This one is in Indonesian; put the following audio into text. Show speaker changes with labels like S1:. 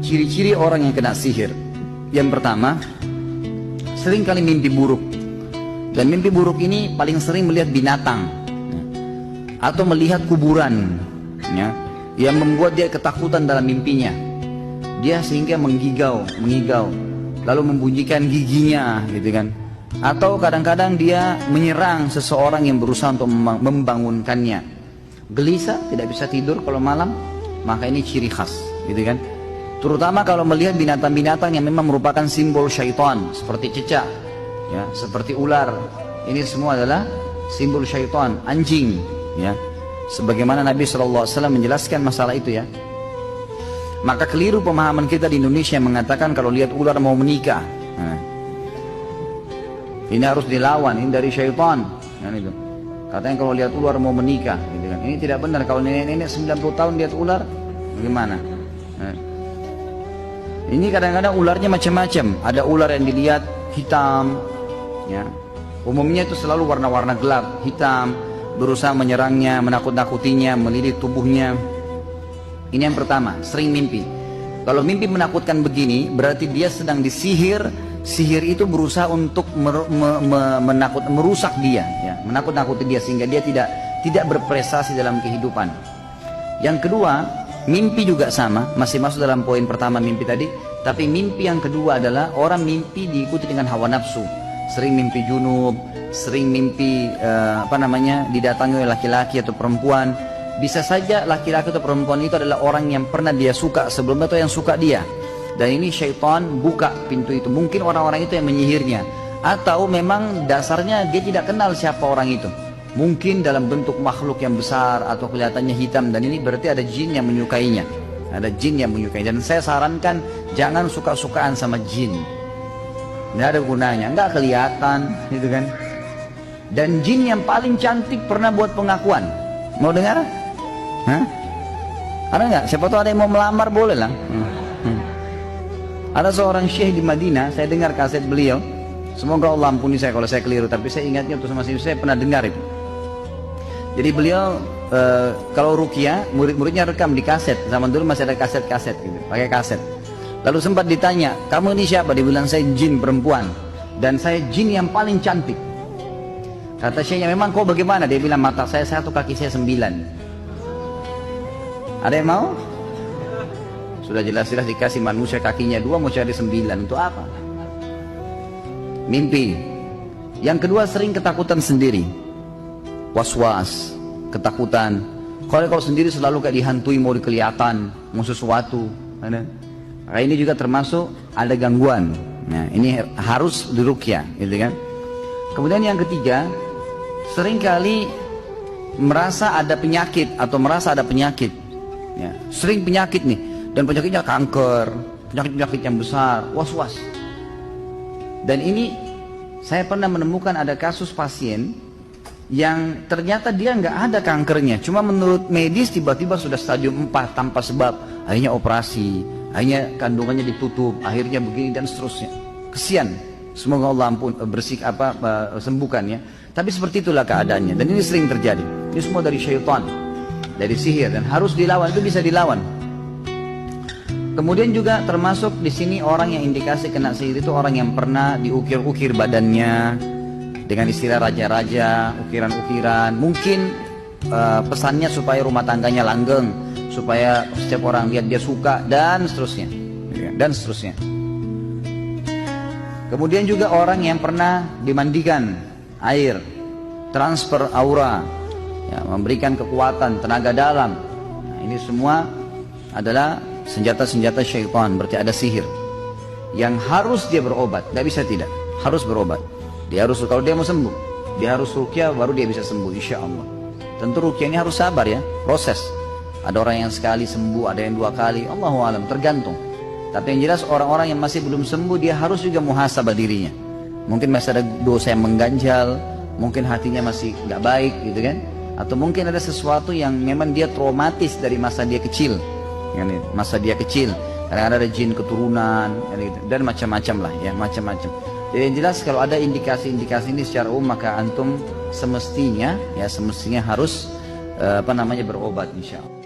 S1: ciri-ciri orang yang kena sihir. Yang pertama, sering kali mimpi buruk. Dan mimpi buruk ini paling sering melihat binatang atau melihat kuburan, ya, yang membuat dia ketakutan dalam mimpinya. Dia sehingga mengigau, lalu membunyikan giginya, gitu kan. Atau kadang-kadang dia menyerang seseorang yang berusaha untuk membangunkannya. Gelisah, tidak bisa tidur kalau malam, maka ini ciri khas, gitu kan. Terutama kalau melihat binatang-binatang yang memang merupakan simbol syaitan, seperti cicak, ya, seperti ular. Ini semua adalah simbol syaitan, anjing, ya. Sebagaimana Nabi SAW menjelaskan masalah itu, ya. Maka keliru pemahaman kita di Indonesia yang mengatakan kalau lihat ular mau menikah. Nah, ini harus dilawan, ini dari syaitan, kan itu. Katanya kalau lihat ular mau menikah, gitu kan. Ini tidak benar. Kalau nenek-nenek 90 tahun lihat ular, bagaimana? Nah, ini kadang-kadang ularnya macam-macam. Ada ular yang dilihat hitam, ya. Umumnya itu selalu warna-warna gelap, hitam, berusaha menyerangnya, menakut-nakutinya, melilit tubuhnya. Ini yang pertama, sering mimpi. Kalau mimpi menakutkan begini, berarti dia sedang disihir. Sihir itu berusaha untuk merusak dia, ya, menakut-nakuti dia sehingga dia tidak berprestasi dalam kehidupan. Yang kedua, mimpi juga sama, masih masuk dalam poin pertama mimpi tadi. Tapi mimpi yang kedua adalah orang mimpi diikuti dengan hawa nafsu. Sering mimpi junub, sering mimpi didatangi oleh laki-laki atau perempuan. Bisa saja laki-laki atau perempuan itu adalah orang yang pernah dia suka sebelumnya atau yang suka dia. Dan ini syaitan buka pintu itu. Mungkin orang-orang itu yang menyihirnya. Atau memang dasarnya dia tidak kenal siapa orang itu. Mungkin dalam bentuk makhluk yang besar atau kelihatannya hitam. Dan ini berarti ada jin yang menyukainya. Ada jin yang menyukainya. Dan saya sarankan jangan suka-sukaan sama jin. Tidak ada gunanya. Nggak kelihatan, gitu kan. Dan jin yang paling cantik pernah buat pengakuan. Mau dengar? Hah? Ada nggak? Siapa tahu ada yang mau melamar, boleh lah. Ada seorang syekh di Madinah, saya dengar kaset beliau. Semoga Allah ampuni saya kalau saya keliru, tapi saya ingatnya waktu masih saya pernah dengar itu. Jadi beliau kalau ruqyah, murid-muridnya rekam di kaset. Zaman dulu masih ada kaset-kaset gitu, pakai kaset. Lalu sempat ditanya, kamu ini siapa? Dia bilang, saya jin perempuan dan saya jin yang paling cantik. Kata syekhnya, memang kau bagaimana? Dia bilang, mata saya 1, kaki saya 9. Ada yang mau? Sudah jelas-jelas dikasih manusia kakinya 2, mau cari 9 untuk apa? Mimpi. Yang kedua, sering ketakutan sendiri, was-was, ketakutan. Kalau sendiri selalu kayak dihantui, mau kelihatan, mau sesuatu. Nah, ini juga termasuk ada gangguan. Nah, ini harus diruqyah, gitu kan? Kemudian yang ketiga, seringkali merasa ada penyakit atau merasa ada penyakit, ya, sering penyakit nih, dan penyakitnya kanker, penyakit-penyakit yang besar, was-was. Dan ini saya pernah menemukan ada kasus pasien yang ternyata dia nggak ada kankernya, cuma menurut medis tiba-tiba sudah stadium 4 tanpa sebab, akhirnya operasi, akhirnya kandungannya ditutup, akhirnya begini dan seterusnya. Kesian. Semoga Allah sembuhkan, ya. Tapi seperti itulah keadaannya, dan ini sering terjadi. Ini semua dari syaitan, dari sihir, dan harus dilawan. Itu bisa dilawan. Kemudian juga termasuk di sini orang yang indikasi kena sihir itu orang yang pernah diukir-ukir badannya dengan istilah raja-raja, ukiran-ukiran. Mungkin pesannya supaya rumah tangganya langgeng, supaya setiap orang lihat dia suka, dan seterusnya, dan seterusnya. Kemudian juga orang yang pernah dimandikan air, transfer aura, ya, memberikan kekuatan, tenaga dalam. Nah, ini semua adalah senjata-senjata syaitan, berarti ada sihir yang harus dia berobat, tidak bisa tidak, harus berobat. Dia harus, kalau dia mau sembuh, dia harus ruqyah, baru dia bisa sembuh, insya Allah. Tentu ruqyah ini harus sabar, ya, proses. Ada orang yang sekali sembuh, ada yang 2 kali, Allahu alam, tergantung. Tapi yang jelas orang-orang yang masih belum sembuh, dia harus juga muhasabah dirinya. Mungkin masih ada dosa yang mengganjal, mungkin hatinya masih nggak baik, gitu kan? Atau mungkin ada sesuatu yang memang dia traumatis dari masa dia kecil, masa dia kecil. Kadang-kadang ada jin keturunan, dan macam-macam lah, ya, macam-macam. Jadi yang jelas kalau ada indikasi-indikasi ini secara umum, maka antum semestinya harus berobat, insya Allah.